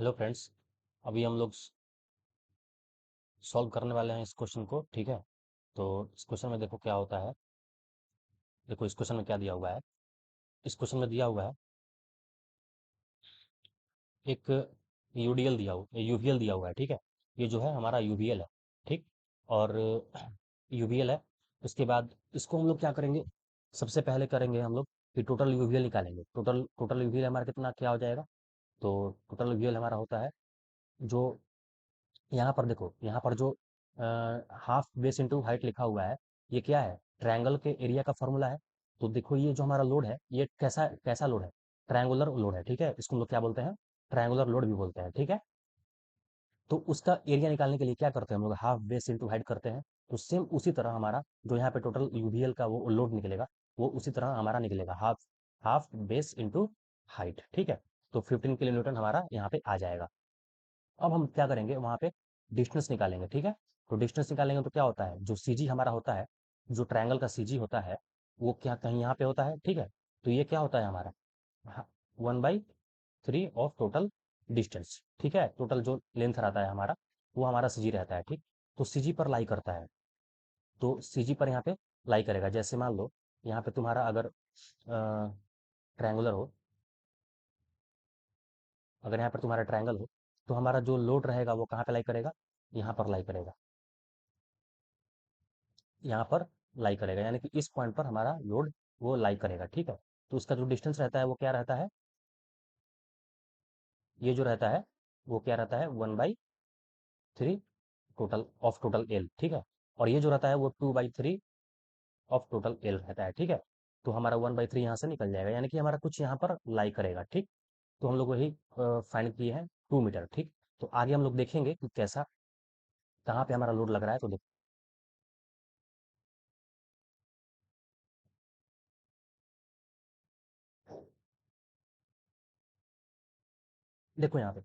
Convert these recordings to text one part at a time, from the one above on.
Hello friends. अभी हम लोग सॉल्व करने वाले हैं इस क्वेश्चन को। ठीक है, तो इस क्वेश्चन में देखो क्या होता है। देखो इस क्वेश्चन में क्या दिया हुआ है। इस क्वेश्चन में दिया हुआ है एक यूडीएल दिया हुआ यूवीएल दिया हुआ है। ठीक है, ये जो है हमारा यूवीएल है। ठीक, और यूवीएल है। उसके बाद इसको हम लोग क्या करेंगे, सबसे पहले करेंगे हम लोग कि टोटल यूवीएल निकालेंगे। टोटल टोटल यूवीएल हमारा कितना क्या हो जाएगा। तो टोटल यूवीएल हमारा होता है जो यहाँ पर देखो, यहाँ पर जो हाफ बेस इंटू हाइट लिखा हुआ है, ये क्या है, ट्रायंगल के एरिया का फॉर्मूला है। तो देखो ये जो हमारा लोड है, ये कैसा कैसा लोड है, ट्रायंगुलर लोड है। ठीक है, इसको हम लोग क्या बोलते हैं, ट्रायंगुलर लोड भी बोलते हैं। ठीक है, तो उसका एरिया निकालने के लिए क्या करते हैं हम लोग, हाफ बेस इंटू हाइट करते हैं। तो सेम उसी तरह हमारा जो यहाँ पे टोटल यूवीएल का वो लोड निकलेगा, वो उसी तरह हमारा निकलेगा, half half base into height. ठीक है, तो 15 किलो न्यूटन हमारा यहाँ पे आ जाएगा। अब हम क्या करेंगे, वहाँ पे डिस्टेंस निकालेंगे। ठीक है, तो डिस्टेंस निकालेंगे तो क्या होता है, जो सीजी हमारा होता है, जो ट्रायंगल का सीजी होता है, वो क्या कहीं यहाँ पे होता है। ठीक है, तो ये क्या होता है हमारा 1/3 ऑफ टोटल डिस्टेंस। ठीक है, टोटल जो लेंथ रहता है हमारा, वो हमारा सीजी रहता है। ठीक, तो सीजी पर लाई करता है। तो सीजी पर यहाँ पे लाई करेगा। जैसे मान लो यहाँ पे तुम्हारा अगर ट्रायंगुलर हो, अगर यहाँ पर तुम्हारा ट्रायंगल हो, तो हमारा जो लोड रहेगा वो कहाँ पे लाई करेगा, यहाँ पर लाई करेगा, यहाँ पर लाई करेगा, यानी कि इस पॉइंट पर हमारा लोड वो लाई करेगा। ठीक है, तो उसका जो डिस्टेंस रहता है वो क्या रहता है, ये जो रहता है वो क्या रहता है, 1/3 टोटल ऑफ टोटल एल। ठीक है, और ये जो रहता है वो 2/3 ऑफ टोटल एल रहता है। ठीक है, तो हमारा 1/3 यहाँ से निकल जाएगा, यानी कि हमारा कुछ यहाँ पर लाई करेगा। ठीक, तो हम लोग वही फाइंड किए हैं 2 मीटर। ठीक, तो आगे हम लोग देखेंगे कि कैसा, कहाँ पे हमारा लोड लग रहा है। तो देखो, देखो यहाँ पे,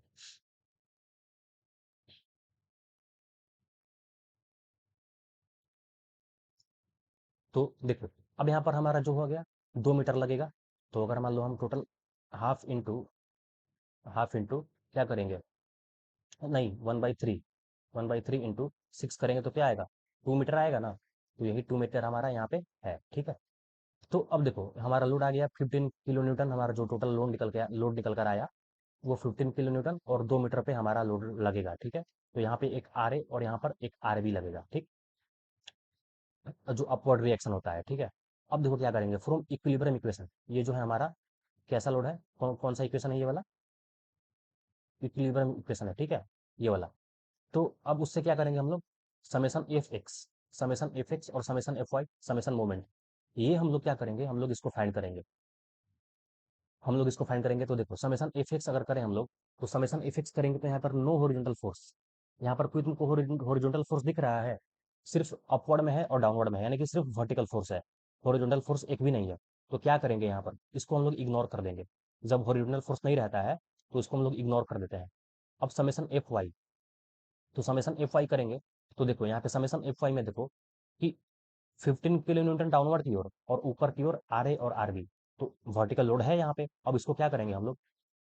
तो देखो अब यहाँ पर हमारा जो हो गया 2 मीटर लगेगा। तो अगर मान लो हम total half into half into क्या करेंगे, नहीं 1/3, 1/3 इंटू 6 करेंगे तो क्या आएगा, 2 मीटर आएगा ना। तो यही 2 मीटर हमारा यहाँ पे है। ठीक है, तो अब देखो हमारा लोड आ गया 15 किलो न्यूटन। हमारा जो टोटल लोड निकल कर आया वो 15 किलो न्यूटन, और 2 मीटर पे हमारा लोड लगेगा। ठीक है, तो यहाँ पे एक आर ए और यहाँ पर एक आर बी लगेगा। ठीक, जो अपवर्ड रिएक्शन होता है। ठीक है, अब देखो क्या करेंगे, फ्रॉम इक्विलिब्रियम इक्वेशन, ये जो है हमारा कैसा लोड है, कौन सा इक्वेशन है, ये वाला इक्विलिब्रियम इक्वेशन है। ठीक है, ये वाला। तो अब उससे क्या करेंगे हम लोग, summation F X, summation F X और summation F Y, summation moment, ये हम लोग क्या करेंगे, हम लोग इसको फाइंड करेंगे। हम लोग इसको फाइंड करेंगे तो देखो समेसन एफ एक्स अगर करें हम लोग, तो समेसन एफ एक्स करेंगे तो यहाँ पर नो हॉरिजॉन्टल फोर्स, यहाँ पर कोई तुमको हॉरिजॉन्टल फोर्स दिख रहा है, सिर्फ अपवर्ड में है और डाउनवर्ड में है, यानी कि सिर्फ वर्टिकल फोर्स है, हॉरिजॉन्टल फोर्स एक भी नहीं है। तो क्या करेंगे यहाँ पर, इसको हम लोग इग्नोर कर देंगे। जब हॉरिजॉन्टल फोर्स नहीं रहता है तो इसको हम लोग इग्नोर कर देते हैं। अब समेसन एफ वाई, तो समेसन एफ वाई करेंगे तो देखो यहाँ पे समेसन एफ वाई में देखो कि 15 किलो न्यूटन डाउनवर्ड की ओर और ऊपर की ओर आर ए और आर बी, तो वर्टिकल लोड है यहाँ पे। अब इसको क्या करेंगे हम लोग,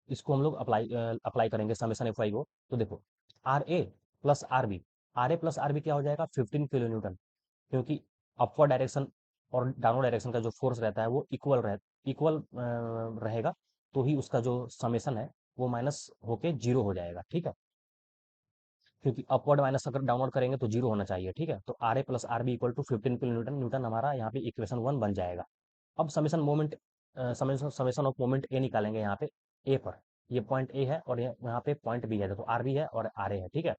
इसको हम लोग अप्लाई करेंगे समेसन एफ वाई को। तो देखो R A plus R B, R A plus R B क्या हो जाएगा, 15 किलो न्यूटन, क्योंकि अपवर्ड डायरेक्शन और डाउनवर्ड डायरेक्शन का जो फोर्स रहता है वो इक्वल रहेगा, तो ही उसका जो समेसन है वो माइनस होके जीरो हो जाएगा। ठीक है, क्योंकि अपवर्ड माइनस अगर डाउनवर्ड करेंगे तो जीरो होना चाहिए। ठीक है, तो R A plus R B equal to 15 kilo newton, newton हमारा यहाँ पे इक्वेशन 1 बन जाएगा। अब summation moment, summation of moment A निकालेंगे यहाँ पे ए पर, ये पॉइंट ए है और यहाँ पे पॉइंट बी है, देखो आर बी है और आर ए है। ठीक है,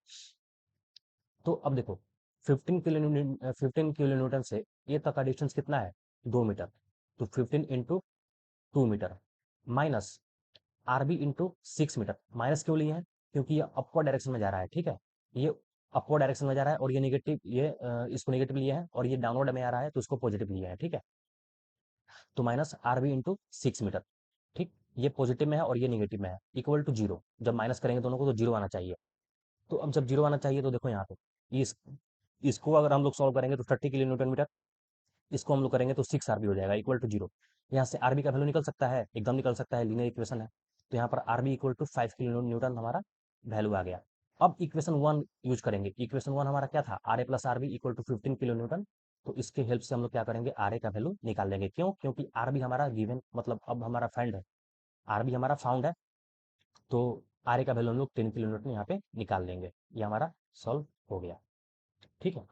तो अब देखो 15 किलो न्यूटन से ए तक का डिस्टेंस कितना है, 2 मीटर। तो 15 into 2 metre minus R B into 6 metre. Minus क्यों लिए हैं, क्योंकि ये अपवर्ड डायरेक्शन में जा रहा है। ठीक है, ये अपवर्ड डायरेक्शन में जा रहा है और ये नेगेटिव, ये इसको नेगेटिव लिए हैं, और ये डाउनवर्ड में आ रहा है तो इसको पॉजिटिव लिए है। ठीक है, तो minus R B into 6 meter. ठीक, ये पॉजिटिव में है और ये नेगेटिव में है, इक्वल टू जीरो। जब माइनस करेंगे दोनों को तो जीरो आना चाहिए। तो अब जब जीरो आना चाहिए तो देखो यहाँ पे इस इसको अगर हम लोग सॉल्व करेंगे तो 30 किलो न्यूटन मीटर, इसको हम लोग करेंगे तो 6 आरबी हो जाएगा इक्वल टू जीरो। यहाँ से आरबी का वैल्यू निकल सकता है, एकदम निकल सकता है, लीनियर इक्वेशन है। तो यहाँ पर R B equal to 5 kilo newton हमारा वैल्यू आ गया। अब इक्वेशन 1 यूज करेंगे। इक्वेशन 1 हमारा क्या था, R A plus R B equal to 15 kilo newton. तो इसके हेल्प से हम लोग क्या करेंगे, आर ए का वैल्यू निकाल देंगे। क्यों? क्योंकि आर बी हमारा गिवन, मतलब अब हमारा फाइंड है, आर बी हमारा फाउंड है, तो आर ए का वैल्यू हम लोग 10 किलो न्यूटन यहाँ पे निकाल देंगे। ये हमारा सॉल्व हो गया। ठीक है।